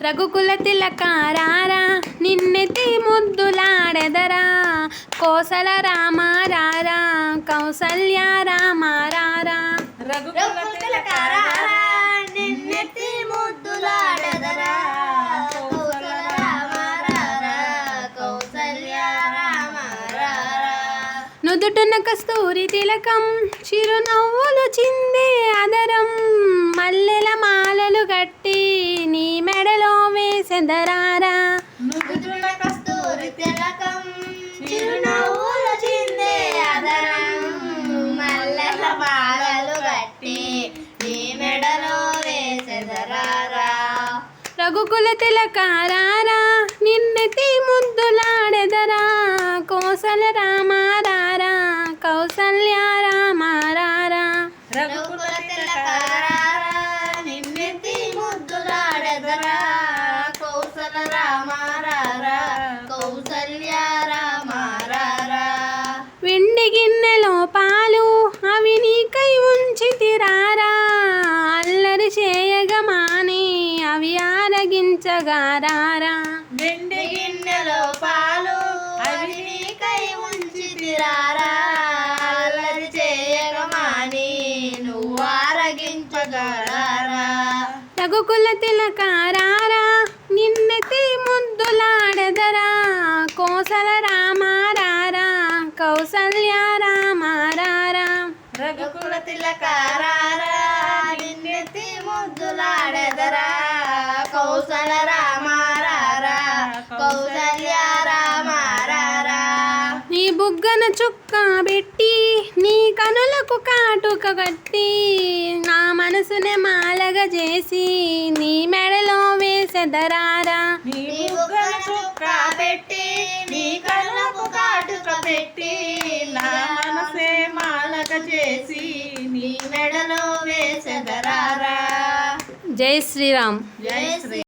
రఘుకుల తిలకారారా నిన్నెతి ముద్దులాడెదరా కోసల రామారారా కౌసల్య రామారారా. రఘుకుల తిలకారారా నిన్నెతి ముద్దులాడెదరా కోసల రామారారా కౌసల్య రామారారా. నుదుటున కస్తూరి తిలకం చిరునవ్వులు చిందే అదరం మల్లెల మాలలు గట్టి నీ మెడలో వేసెదరారా. నుదుటున కస్తూరి తిలకం చిరునవ్వులు చిందే అదరం మల్లెల మాలలు గట్టి నీ మెడలో వేసెదరారా. రఘుకుల తిలకారారా నిన్నెతి ముద్దులాడెదరా కోసల రామారారా కౌసల్య రామారారా. రఘుకుల తిలకారారా నిన్నెతి ముద్దులాడెదరా కౌసల రామారారా కౌసల్య రామారారా. వెండి గిన్నెలో పాలు అవి నీకై ఉంచితిరారా అల్లరి చేయగమాని అవి ఆరగించగారారా. వెండి గిన్నెలో పాలు అవి నీకై ఉంచితిరారా అల్లరి చేయగమాని నువ్వు ఆరగించగలరా. రఘుకుల తిలకారారా నిన్నెతి ముద్దులాడెదరా కోసల రామారారా కౌసల్య రామారారా. రఘుకుల తిలకారారా నిన్నెతి ముద్దులాడెదరా కౌసల రామారారా కౌసల్య రామారారా. నీ బుగ్గన చుక్క పెట్టి నీ కనులకు కాటుక కట్టి నా మనసునే మాలగా చేసి నీ మెడలో వేసెదరారా. నీ బుగ్గన చుక్క పెట్టి నీ కళ్ళకు కాటుక పెట్టి నా మనసే మాలక చేసి నీ మెడలో వేసెదరారా. జై శ్రీరామ్. జై శ్రీ